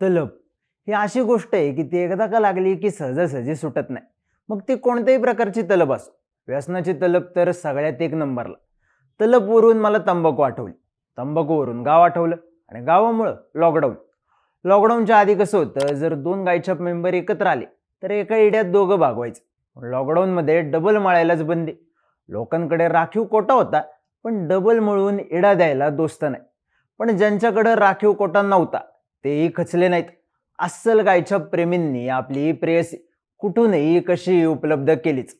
तलब ही अशी गोष्ट आहे की ती एकदा का लागली की सहजासहजी सुटत नाही. मग ती कोणत्याही प्रकारची तलब असो. व्यसनाची तलब तर सगळ्यात एक नंबरला. तलबवरून मला तंबाखू आठवली, तंबाखूवरून गाव आठवलं आणि गावामुळं लॉकडाऊन. लॉकडाऊनच्या आधी कसं होतं, जर दोन गायछाप मेंबर एकत्र आले तर एका इड्यात दोघं भागवायचं. लॉकडाऊनमध्ये डबल मळायलाच बंदी. लोकांकडे राखीव कोटा होता, पण डबल मळून इडा द्यायला दोस्त नाही. पण ज्यांच्याकडे राखीव कोटा नव्हता तेही खचले नाहीत. अस्सल गायछाप प्रेमींनी आपली प्रेयसी कुठूनही कशी उपलब्ध केलीच.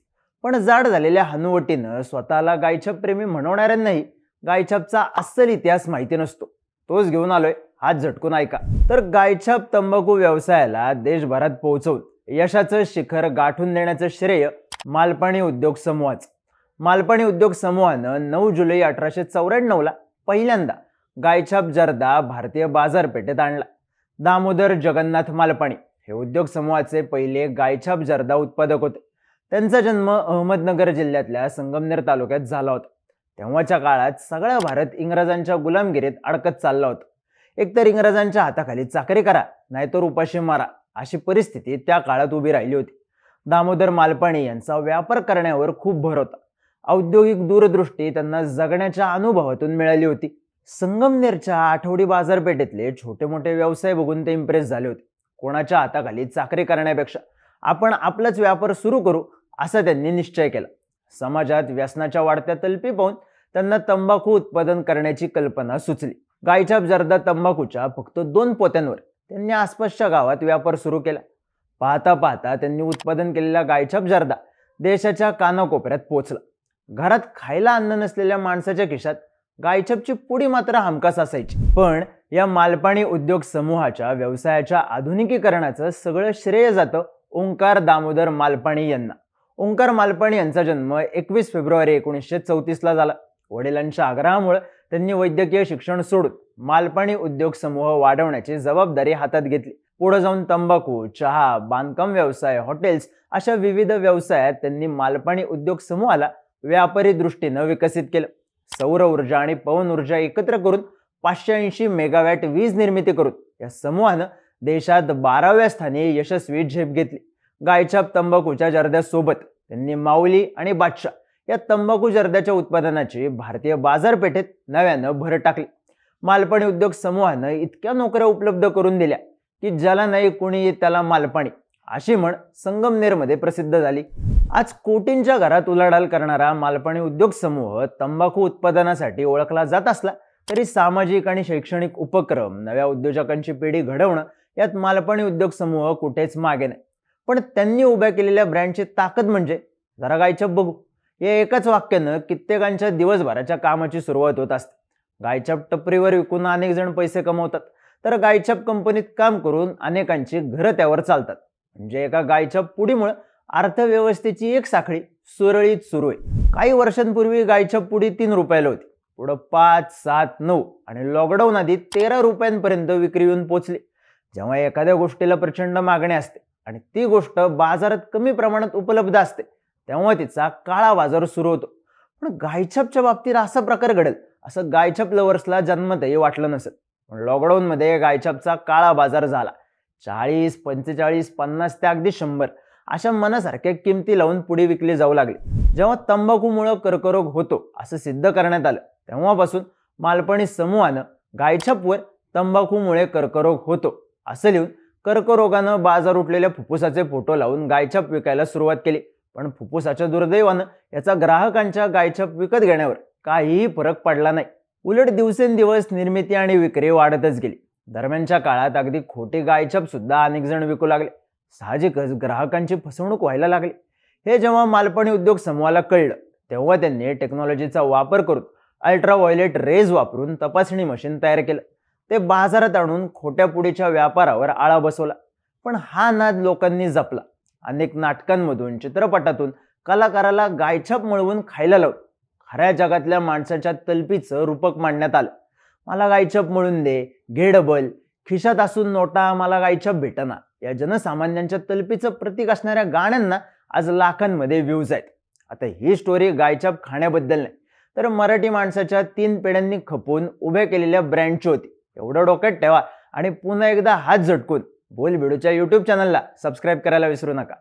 पण जाड झालेल्या हनुवटीनं स्वतःला गायछाप प्रेमी म्हणवणाऱ्यांनाही गायछापचा अस्सल इतिहास माहिती नसतो. तोच घेऊन आलोय, हात झटकून ऐका. तर गायछाप तंबाखू व्यवसायाला देशभरात पोहोचवून यशाचं शिखर गाठून देण्याचं श्रेय मालपाणी उद्योग समूहाचं. मालपाणी उद्योग समूहानं 9 जुलै 1894ला पहिल्यांदा गायछाप जर्दा भारतीय बाजारपेठेत आणला. दामोदर जगन्नाथ मालपाणी हे उद्योग समूहाचे पहिले गायछाप जर्दा उत्पादक होते. त्यांचा जन्म अहमदनगर जिल्ह्यातल्या संगमनेर तालुक्यात झाला होता. तेव्हाच्या काळात सगळा भारत इंग्रजांच्या गुलामगिरीत अडकत चालला होता. एकतर इंग्रजांच्या हाताखाली चाकरी करा, नाहीतर उपाशी मारा, अशी परिस्थिती त्या काळात उभी राहिली होती. दामोदर मालपाणी यांचा व्यापार करण्यावर खूप भर होता. औद्योगिक दूरदृष्टी त्यांना जगण्याच्या अनुभवातून मिळाली होती. संगमनेरच्या आठवडी बाजारपेठेतले छोटे मोठे व्यवसाय बघून ते इम्प्रेस झाले होते. कोणाच्या हाताखाली चाकरी करण्यापेक्षा आपण आपलाच व्यापार सुरू करू असा त्यांनी निश्चय केला. समाजात व्यसनाच्या वाढत्या तलपी पाहून त्यांना तंबाखू उत्पादन करण्याची कल्पना सुचली. गायछाप जर्दा तंबाखूच्या फक्त 2 पोत्यांवर त्यांनी आसपासच्या गावात व्यापार सुरू केला. पाहता पाहता त्यांनी उत्पादन केलेला गायछाप जर्दा देशाच्या कानाकोपऱ्यात पोहोचला. घरात खायला अन्न नसलेल्या माणसाच्या खिशात गायछापची पुडी मात्र हमखास असायची. पण या मालपाणी उद्योग समूहाच्या व्यवसायाच्या आधुनिकीकरणाचं सगळं श्रेय जातं ओंकार दामोदर मालपाणी यांना. ओंकार मालपाणी यांचा जन्म 21 फेब्रुवारी 1934ला झाला. वडिलांच्या आग्रहामुळे त्यांनी वैद्यकीय शिक्षण सोडून मालपाणी उद्योग समूह वाढवण्याची जबाबदारी हातात घेतली. पुढे जाऊन तंबाखू, चहा, बांधकाम व्यवसाय, हॉटेल्स अशा विविध व्यवसायात त्यांनी मालपाणी उद्योग समूहाला व्यापारी दृष्टीनं विकसित केलं. सौर ऊर्जा आणि पवन ऊर्जा एकत्र करून 580 मेगावॅट वीज निर्मिती करून या समूहानं देशात 12व्या स्थानी यशस्वी झेप घेतली. गायछाप तंबाखूच्या जर्द्यासोबत त्यांनी माऊली आणि बादशाह या तंबाखू जर्द्याच्या उत्पादनाची भारतीय बाजारपेठेत नव्यानं भर टाकली. मालपाणी उद्योग समूहानं इतक्या नोकऱ्या उपलब्ध करून दिल्या की ज्याला नाही कोणी त्याला मालपाणी अशी म्हण संगमनेरमध्ये प्रसिद्ध झाली. आज कोटींच्या घरात उलाढाल करणारा मालपाणी उद्योग समूह तंबाखू उत्पादनासाठी ओळखला जात असला तरी सामाजिक आणि शैक्षणिक उपक्रम, नव्या उद्योजकांची पिढी घडवणं यात मालपाणी उद्योग समूह कुठेच मागे नाही. पण त्यांनी उभ्या केलेल्या ब्रँडची ताकद म्हणजे जरा गायछाप बघू या एकाच वाक्यानं कित्येकांच्या दिवसभराच्या कामाची सुरुवात होत असते. गायछाप टपरीवर विकून अनेक जण पैसे कमवतात, तर गायछाप कंपनीत काम करून अनेकांची घरं त्यावर चालतात. म्हणजे एका गायछाप पुडीमुळे अर्थव्यवस्थेची एक साखळी सुरळीत सुरू आहे. काही वर्षांपूर्वी गायछाप पुडी 3 रुपयाला होती. पुढं 5, 7, 9 आणि लॉकडाऊन आधी 13 रुपयांपर्यंत विक्री येऊन पोहोचली. जेव्हा एखाद्या गोष्टीला प्रचंड मागणी असते आणि ती गोष्ट बाजारात कमी प्रमाणात उपलब्ध असते तेव्हा तिचा काळा बाजार सुरू होतो. पण गायछापच्या बाबतीत असा प्रकार घडेल असं गायछाप लवर्सला जन्मतही वाटलं नसेल. पण लॉकडाऊनमध्ये गायछापचा काळा बाजार झाला. 40, 45, 50 ते अगदी 100 अशा मनासारख्या किमती लावून पुढे विकली जाऊ लागली. जेव्हा तंबाखूमुळे कर्करोग होतो असं सिद्ध करण्यात आलं तेव्हापासून मालपाणी समूहानं गायछापवर तंबाखूमुळे कर्करोग होतो असं लिहून कर्करोगानं बाजार उठलेल्या फुफ्फुसाचे फोटो लावून गायछाप विकायला सुरुवात केली. पण फुफ्फुसाच्या दुर्दैवानं याचा ग्राहकांच्या गायछाप विकत घेण्यावर काहीही फरक पडला नाही. उलट दिवसेंदिवस निर्मिती आणि विक्री वाढतच गेली. दरम्यानच्या काळात अगदी खोटी गायछाप सुद्धा अनेक जण विकू लागले. साहजिकच ग्राहकांची फसवणूक व्हायला लागली. हे जेव्हा मालपाणी उद्योग समूहाला कळलं तेव्हा त्यांनी टेक्नॉलॉजीचा वापर करून अल्ट्राव्हायोलेट रेज वापरून तपासणी मशीन तयार केलं. ते बाजारात आणून खोट्या पुडीच्या व्यापारावर आळा बसवला. पण हा नाद लोकांनी जपला. अनेक नाटकांमधून, चित्रपटातून कलाकाराला गायछाप मिळवून खायला लावून खऱ्या जगातल्या माणसाच्या तलपीचं रूपक मांडण्यात आलं. मला गायछाप मिळून दे, घे डबल, खिशात असून नोटा, मला गायछाप भेटना या जनसामान्यांच्या तलपीचं प्रतीक असणाऱ्या गाण्यांना आज लाखांमध्ये व्ह्यूज आहेत. आता ही स्टोरी गायछाप खाण्याबद्दल नाही तर मराठी माणसाच्या 3 पिढ्यांनी खपून उभ्या केलेल्या ब्रँडची होती. एवढं डोक्यात ठेवा आणि पुन्हा एकदा हात झटकून बोल भिडूच्या यूट्यूब चॅनलला सबस्क्राईब करायला विसरू नका.